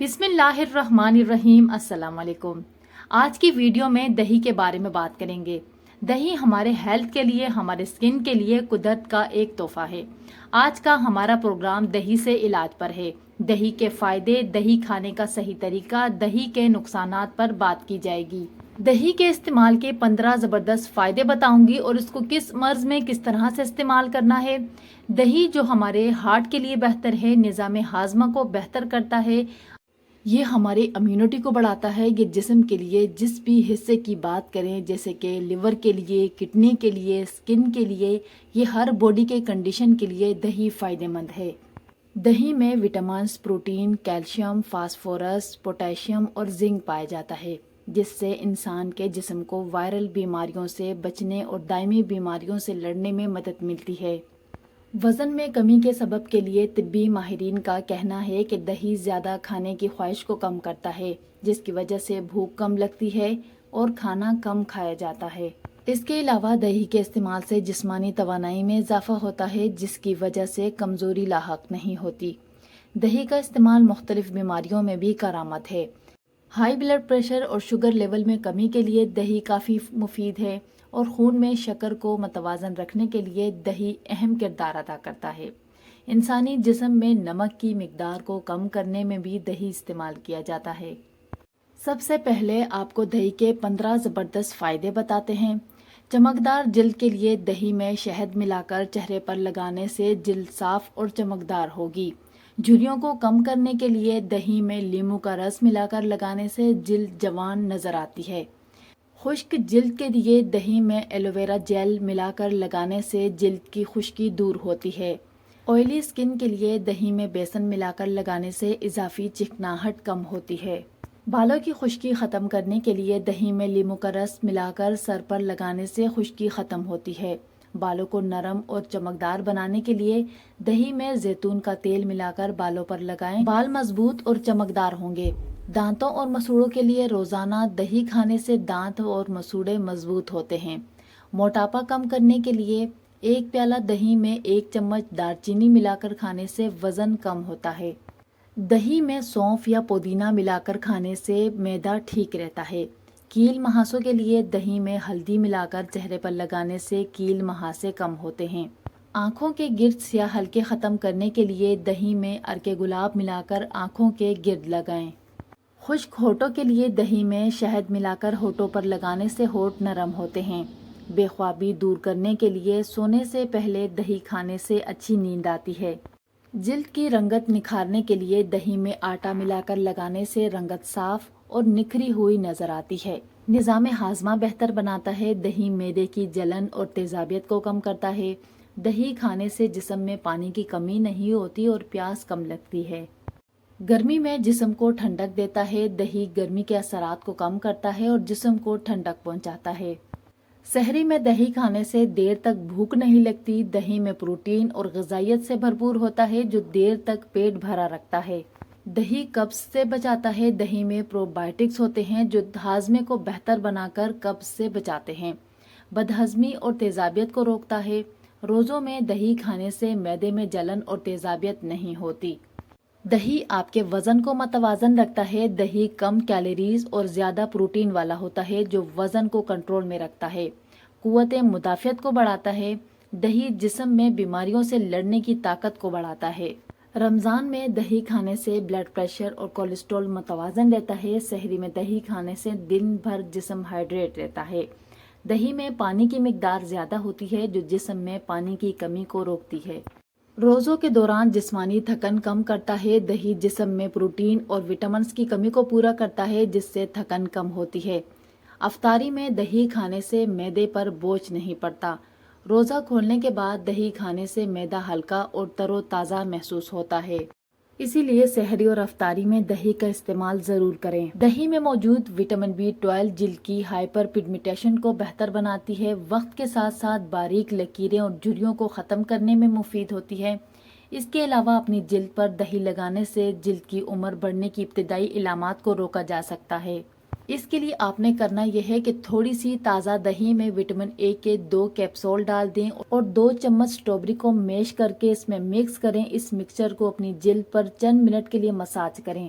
بسم اللہ الرحمن الرحیم۔ السلام علیکم۔ آج کی ویڈیو میں دہی کے بارے میں بات کریں گے۔ دہی ہمارے ہیلتھ کے لیے، ہمارے سکن کے لیے قدرت کا ایک تحفہ ہے۔ آج کا ہمارا پروگرام دہی سے علاج پر ہے۔ دہی کے فائدے، دہی کھانے کا صحیح طریقہ، دہی کے نقصانات پر بات کی جائے گی۔ دہی کے استعمال کے 15 زبردست فائدے بتاؤں گی اور اس کو کس مرض میں کس طرح سے استعمال کرنا ہے۔ دہی جو ہمارے ہارٹ کے لیے بہتر ہے، نظام ہاضمہ کو بہتر کرتا ہے، یہ ہماری امیونٹی کو بڑھاتا ہے۔ یہ جسم کے لیے جس بھی حصے کی بات کریں، جیسے کہ لیور کے لیے، کڈنی کے لیے، سکن کے لیے، یہ ہر باڈی کے کنڈیشن کے لیے دہی فائدہ مند ہے۔ دہی میں vitamins, protein, calcium, phosphorus, potassium اور زنک پایا جاتا ہے، جس سے انسان کے جسم کو وائرل بیماریوں سے بچنے اور دائمی بیماریوں سے لڑنے میں مدد ملتی ہے۔ وزن میں کمی کے سبب کے لیے طبی ماہرین کا کہنا ہے کہ دہی زیادہ کھانے کی خواہش کو کم کرتا ہے، جس کی وجہ سے بھوک کم لگتی ہے اور کھانا کم کھایا جاتا ہے۔ اس کے علاوہ دہی کے استعمال سے جسمانی توانائی میں اضافہ ہوتا ہے، جس کی وجہ سے کمزوری لاحق نہیں ہوتی۔ دہی کا استعمال مختلف بیماریوں میں بھی کارآمد ہے۔ ہائی بلڈ پریشر اور شوگر لیول میں کمی کے لیے دہی کافی مفید ہے اور خون میں شکر کو متوازن رکھنے کے لیے دہی اہم کردار ادا کرتا ہے۔ انسانی جسم میں نمک کی مقدار کو کم کرنے میں بھی دہی استعمال کیا جاتا ہے۔ سب سے پہلے آپ کو دہی کے 15 زبردست فائدے بتاتے ہیں۔ چمکدار جلد کے لیے دہی میں شہد ملا کر چہرے پر لگانے سے جلد صاف اور چمکدار ہوگی۔ جھریوں کو کم کرنے کے لیے دہی میں لیموں کا رس ملا کر لگانے سے جلد جوان نظر آتی ہے۔ خشک جلد کے لیے دہی میں ایلو ویرا جیل ملا کر لگانے سے جلد کی خشکی دور ہوتی ہے۔ آئلی سکن کے لیے دہی میں بیسن ملا کر لگانے سے اضافی چکناہٹ کم ہوتی ہے۔ بالوں کی خشکی ختم کرنے کے لیے دہی میں لیموں کا رس ملا کر سر پر لگانے سے خشکی ختم ہوتی ہے۔ بالوں کو نرم اور چمکدار بنانے کے لیے دہی میں زیتون کا تیل ملا کر بالوں پر لگائیں، بال مضبوط اور چمکدار ہوں گے۔ دانتوں اور مسوڑوں کے لیے روزانہ دہی کھانے سے دانت اور مسوڑے مضبوط ہوتے ہیں۔ موٹاپا کم کرنے کے لیے ایک پیالہ دہی میں 1 چمچ دار چینی ملا کر کھانے سے وزن کم ہوتا ہے۔ دہی میں سونف یا پودینہ ملا کر کھانے سے معدہ ٹھیک رہتا ہے۔ کیل مہاسوں کے لیے دہی میں ہلدی ملا کر چہرے پر لگانے سے کیل مہاسے کم ہوتے ہیں۔ آنکھوں کے گرد سیاہ حلقے ختم کرنے کے لیے دہی میں ارک گلاب ملا کر آنکھوں کے گرد لگائیں۔ خشک ہونٹوں کے لیے دہی میں شہد ملا کر ہونٹوں پر لگانے سے ہونٹ نرم ہوتے ہیں۔ بے خوابی دور کرنے کے لیے سونے سے پہلے دہی کھانے سے اچھی نیند آتی ہے۔ جلد کی رنگت نکھارنے کے لیے دہی میں آٹا ملا کر لگانے سے رنگت صاف اور نکھری ہوئی نظر آتی ہے۔ نظام ہاضمہ بہتر بناتا ہے۔ دہی معدے کی جلن اور تیزابیت کو کم کرتا ہے۔ دہی کھانے سے جسم میں پانی کی کمی نہیں ہوتی اور پیاس کم لگتی ہے۔ گرمی میں جسم کو ٹھنڈک دیتا ہے۔ دہی گرمی کے اثرات کو کم کرتا ہے اور جسم کو ٹھنڈک پہنچاتا ہے۔ سحری میں دہی کھانے سے دیر تک بھوک نہیں لگتی۔ دہی میں پروٹین اور غذائیت سے بھرپور ہوتا ہے، جو دیر تک پیٹ بھرا رکھتا ہے۔ دہی قبض سے بچاتا ہے۔ دہی میں پرو بائیوٹکس ہوتے ہیں جو ہاضمے کو بہتر بنا کر قبض سے بچاتے ہیں۔ بدہضمی اور تیزابیت کو روکتا ہے۔ روزوں میں دہی کھانے سے معدے میں جلن اور تیزابیت نہیں ہوتی۔ دہی آپ کے وزن کو متوازن رکھتا ہے۔ دہی کم کیلوریز اور زیادہ پروٹین والا ہوتا ہے، جو وزن کو کنٹرول میں رکھتا ہے۔ قوت مدافعت کو بڑھاتا ہے۔ دہی جسم میں بیماریوں سے لڑنے کی طاقت کو بڑھاتا ہے۔ رمضان میں دہی کھانے سے بلڈ پریشر اور کولیسٹرول متوازن رہتا ہے۔ سحری میں دہی کھانے سے دن بھر جسم ہائیڈریٹ رہتا ہے۔ دہی میں پانی کی مقدار زیادہ ہوتی ہے، جو جسم میں پانی کی کمی کو روکتی ہے۔ روزوں کے دوران جسمانی تھکن کم کرتا ہے۔ دہی جسم میں پروٹین اور وٹامنز کی کمی کو پورا کرتا ہے، جس سے تھکن کم ہوتی ہے۔ افطاری میں دہی کھانے سے معدے پر بوجھ نہیں پڑتا۔ روزہ کھولنے کے بعد دہی کھانے سے معدہ ہلکا اور تر و تازہ محسوس ہوتا ہے۔ اسی لیے سحری اور افطاری میں دہی کا استعمال ضرور کریں۔ دہی میں موجود وٹامن B12 جلد کی ہائپر پگمنٹیشن کو بہتر بناتی ہے۔ وقت کے ساتھ ساتھ باریک لکیریں اور جھریوں کو ختم کرنے میں مفید ہوتی ہے۔ اس کے علاوہ اپنی جلد پر دہی لگانے سے جلد کی عمر بڑھنے کی ابتدائی علامات کو روکا جا سکتا ہے۔ اس کے لیے آپ نے کرنا یہ ہے کہ تھوڑی سی تازہ دہی میں وٹامن اے کے 2 کیپسول ڈال دیں اور 2 چمچ اسٹرابیری کو میش کر کے اس میں مکس کریں۔ اس مکسچر کو اپنی جلد پر چند منٹ کے لیے مساج کریں۔